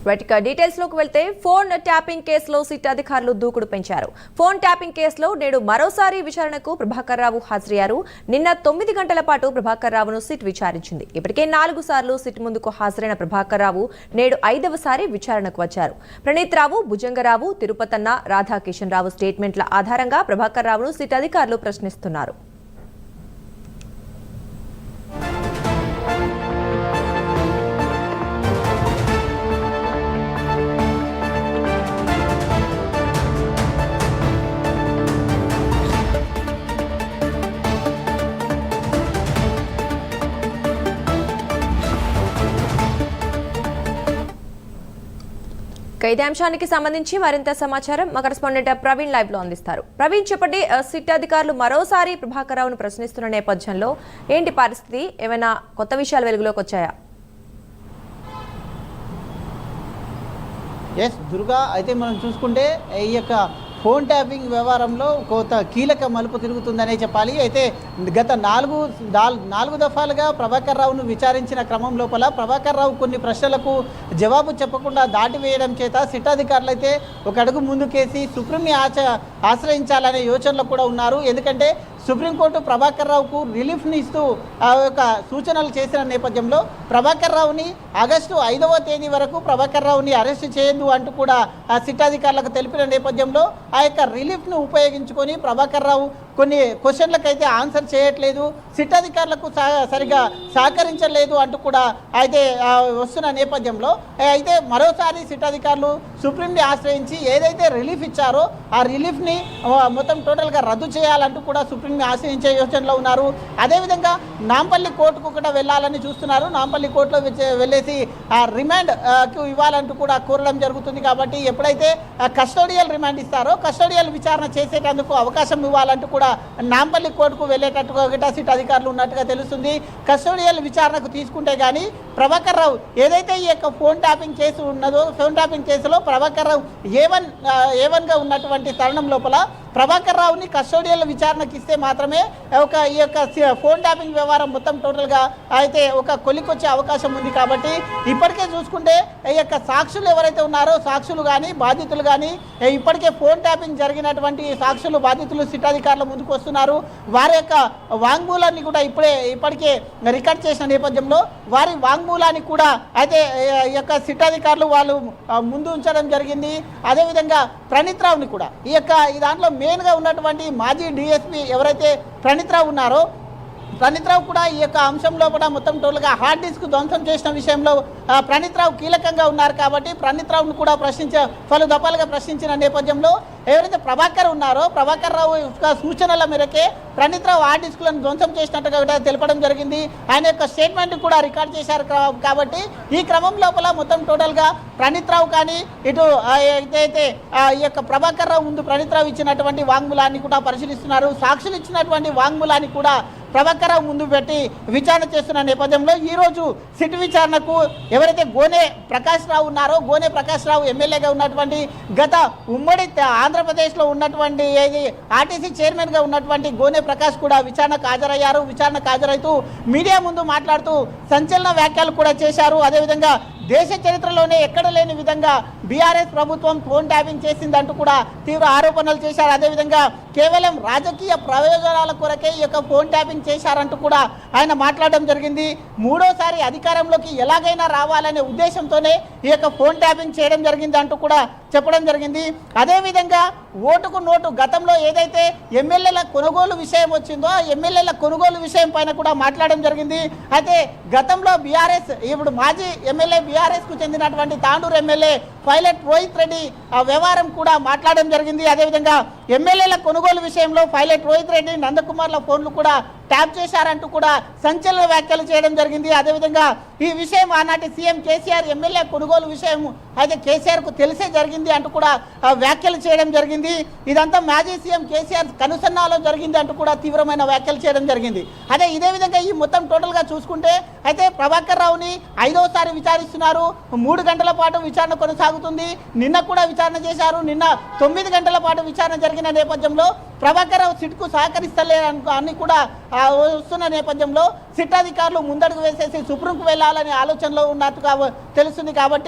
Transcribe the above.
Details లోకి వెళ్తే phone tapping కేసులో సిట్ అధికారులు దూకుడు పెంచారు. ఫోన్ ట్యాపింగ్ కేసులో నేడు మరోసారి విచారణకు ప్రభాకర్ రావు హాజరయ్యారు. నిన్న 9 గంటల పాటు ప్రభాకర్ రావును సిట్ విచారించింది. ఇప్పటికే 4 సార్లు సిట్ ముందుకు హాజరైన ప్రభాకర్ రావు నేడు 5వ సారి విచారణకు వచ్చారు. ప్రణీత్ రావు, భుజంగరావు, తిరుపతన్న, రాధాకిషన్ రావు స్టేట్మెంట్ల ఆధారంగా ప్రభాకర్ రావును సిట్ అధికారులు ప్రశ్నిస్తున్నారు. ఇదే అంశానికి సంబంధించి మరింత సమాచారం మా కరెస్పాండెంట్ ప్రవీణ్ లైవ్ లో అందిస్తారు. ప్రవీణ్, చెప్పండి, సిట్ అధికారులు మరోసారి ప్రభాకర్ రావును ప్రశ్నిస్తున్న నేపథ్యంలో ఏంటి పరిస్థితి? ఏమైనా కొత్త విషయాలు వెలుగులోకి వచ్చాయా? ఎస్ దుర్గా, అయితే మనం చూసుకుంటే ఈ యొక్క ఫోన్ ట్యాపింగ్ వ్యవహారంలో కొంత కీలక మలుపు తిరుగుతుందనే చెప్పాలి. అయితే గత నాలుగు దఫాలుగా ప్రభాకర్ రావును విచారించిన క్రమం లోపల ప్రభాకర్ రావు కొన్ని ప్రశ్నలకు జవాబు చెప్పకుండా దాటివేయడం చేత సిట్ అధికారులు అయితే ఒక అడుగు ముందుకేసి సుప్రీంని ఆశ్రయించాలనే యోచనలో కూడా ఉన్నారు. ఎందుకంటే సుప్రీంకోర్టు ప్రభాకర్ రావుకు రిలీఫ్ని ఇస్తూ ఆ యొక్క సూచనలు చేసిన నేపథ్యంలో ప్రభాకర్ రావుని ఆగస్టు 5వ తేదీ వరకు ప్రభాకర్ రావుని అరెస్ట్ చేయొద్దు అంటూ కూడా ఆ సిట్ అధికారులకు తెలిపిన నేపథ్యంలో ఆ యొక్క రిలీఫ్ను ఉపయోగించుకొని ప్రభాకర్ రావు కొన్ని క్వశ్చన్లకైతే ఆన్సర్ చేయట్లేదు, సిట్ అధికారులకు సరిగా సహకరించలేదు అంటూ కూడా అయితే వస్తున్న నేపథ్యంలో అయితే మరోసారి సిట్ అధికారులు సుప్రీంని ఆశ్రయించి ఏదైతే రిలీఫ్ ఇచ్చారో ఆ రిలీఫ్ని మొత్తం టోటల్గా రద్దు చేయాలంటూ కూడా సుప్రీంని ఆశ్రయించే యోచనలో ఉన్నారు. అదేవిధంగా నాంపల్లి కోర్టుకు కూడా వెళ్ళాలని చూస్తున్నారు. నాంపల్లి కోర్టులో వెళ్ళేసి ఆ రిమాండ్కు ఇవ్వాలంటూ కూడా కోరడం జరుగుతుంది. కాబట్టి ఎప్పుడైతే కస్టోడియల్ రిమాండ్ ఇస్తారో కస్టోడియల్ విచారణ చేసేటందుకు అవకాశం ఇవ్వాలంటూ కూడా నాంపల్లి కోర్టుకు వెళ్ళేటట్టుగా సిట్ అధికారులు ఉన్నట్టుగా తెలుస్తుంది. కస్టోడియల్ విచారణకు తీసుకుంటే కానీ ప్రభాకర్ రావు ఏదైతే ఈ యొక్క ఫోన్ ట్యాపింగ్ కేసు ఉన్నదో ఫోన్ ట్యాపింగ్ కేసులో ప్రభాకర్ రావు ఏవన్గా ఉన్నటువంటి తరుణం లోపల ప్రభాకర్ రావుని కస్టోడియల్ విచారణకు ఇస్తే మాత్రమే ఈ యొక్క ఫోన్ ట్యాపింగ్ వ్యవహారం మొత్తం టోటల్గా అయితే ఒక కొలికొచ్చే అవకాశం ఉంది. కాబట్టి ఇప్పటికే చూసుకుంటే ఈ యొక్క సాక్షులు ఎవరైతే ఉన్నారో సాక్షులు కానీ బాధితులు కానీ ఇప్పటికే ఫోన్ ట్యాపింగ్ జరిగినటువంటి సాక్షులు బాధితులు సిట్ అధికారుల ముందుకు వస్తున్నారు. వారి యొక్క వాంగ్మూలాన్ని కూడా ఇప్పటికే రికార్డ్ చేసిన నేపథ్యంలో వారి వాంగ్మూలాన్ని కూడా అయితే ఈ యొక్క సిట్ అధికారులు వాళ్ళు ముందు ఉంచడం జరిగింది. అదేవిధంగా ప్రణీత్ రావుని కూడా ఈ దాంట్లో మెయిన్గా ఉన్నటువంటి మాజీ డిఎస్పీ ఎవరైతే ప్రణీత్ రావు ఉన్నారో ప్రణీత్ రావు కూడా ఈ యొక్క అంశంలో కూడా మొత్తం టోటల్గా హార్డ్ డిస్క్ ధ్వంసం చేసిన విషయంలో ప్రణీత్ రావు కీలకంగా ఉన్నారు. కాబట్టి ప్రణీత్ రావును కూడా పలు దఫాలుగా ప్రశ్నించిన నేపథ్యంలో ఎవరైతే ప్రభాకర్ ఉన్నారో ప్రభాకర్ రావు యొక్క సూచనల మేరకే ప్రణీత్ రావు హార్డ్ డిస్క్లను ధ్వంసం చేసినట్టుగా తెలపడం జరిగింది. ఆయన యొక్క స్టేట్మెంట్ కూడా రికార్డ్ చేశారు. కాబట్టి ఈ క్రమం లోపల మొత్తం టోటల్గా ప్రణీత్ రావు కానీ ఇటు ఏదైతే ఈ యొక్క ప్రభాకర్ రావు ముందు ప్రణీత్ రావు ఇచ్చినటువంటి వాంగ్మూలాన్ని కూడా పరిశీలిస్తున్నారు. సాక్షులు ఇచ్చినటువంటి వాంగ్మూలాన్ని కూడా ప్రభాకర్ రావు ముందు పెట్టి విచారణ చేస్తున్న నేపథ్యంలో ఈరోజు సిట్ విచారణకు ఎవరైతే గోనె ప్రకాష్ రావు ఉన్నారో గోనె ప్రకాష్ రావు ఎమ్మెల్యేగా ఉన్నటువంటి గత ఉమ్మడి ఆంధ్రప్రదేశ్లో ఉన్నటువంటి ఆర్టీసీ చైర్మన్గా ఉన్నటువంటి గోనె ప్రకాష్ కూడా విచారణకు హాజరయ్యారు. విచారణకు హాజరైతూ మీడియా ముందు మాట్లాడుతూ సంచలన వ్యాఖ్యలు కూడా చేశారు. అదేవిధంగా దేశ చరిత్రలోనే ఎక్కడ లేని విధంగా బీఆర్ఎస్ ప్రభుత్వం ఫోన్ ట్యాపింగ్ చేసిందంటూ కూడా తీవ్ర ఆరోపణలు చేశారు. అదేవిధంగా కేవలం రాజకీయ ప్రయోజనాల కొరకే ఈ యొక్క ఫోన్ ట్యాపింగ్ చేశారంటూ కూడా ఆయన మాట్లాడడం జరిగింది. మూడోసారి అధికారంలోకి ఎలాగైనా రావాలనే ఉద్దేశంతోనే ఈ యొక్క ఫోన్ ట్యాపింగ్ చేయడం జరిగింది అంటూ కూడా చెప్పడం జరిగింది. అదేవిధంగా ఓటుకు నోటు గతంలో ఏదైతే ఎమ్మెల్యేల కొనుగోలు విషయం వచ్చిందో ఆ ఎమ్మెల్యేల కొనుగోలు విషయం పైన కూడా మాట్లాడడం జరిగింది. అయితే గతంలో బీఆర్ఎస్ ఇప్పుడు మాజీ ఎమ్మెల్యే బీఆర్ఎస్కు చెందినటువంటి తాండూరు ఎమ్మెల్యే పైలట్ రోహిత్ రెడ్డి ఆ వ్యవహారం కూడా మాట్లాడడం జరిగింది. అదేవిధంగా ఎమ్మెల్యేల కొనుగోలు విషయంలో పైలట్ రోహిత్ రెడ్డి నందకుమార్ల ఫోన్లు కూడా ట్యాప్ చేశారంటూ కూడా సంచలన వ్యాఖ్యలు చేయడం జరిగింది. అదేవిధంగా ఈ విషయం ఆనాటి సీఎం కేసీఆర్ ఎమ్మెల్యే కొనుగోలు విషయం అయితే కేసీఆర్కు తెలిసే జరిగింది అంటూ కూడా వ్యాఖ్యలు చేయడం జరిగింది. ఇదంతా మాజీ సీఎం కేసీఆర్ కనుసన్నాలో జరిగింది అంటూ కూడా తీవ్రమైన వ్యాఖ్యలు చేయడం జరిగింది. అదే ఇదే విధంగా ఈ మొత్తం టోటల్గా చూసుకుంటే అయితే ప్రభాకర్ రావుని 5వసారి విచారిస్తున్నారు. 3 గంటల పాటు విచారణ కొనసాగుతుంది. నిన్న కూడా విచారణ చేశారు. నిన్న 9 గంటల పాటు విచారణ జరిగిన నేపథ్యంలో ప్రభాకర్ రావు సిట్కు సహకరిస్తలేరు అని కూడా వస్తున్న నేపథ్యంలో సిట్ అధికారులు ముందడుగు వేసేసి సుప్రీంకు వెళ్లాలనే ఆలోచనలో ఉన్నట్టుగా తెలుస్తుంది. కాబట్టి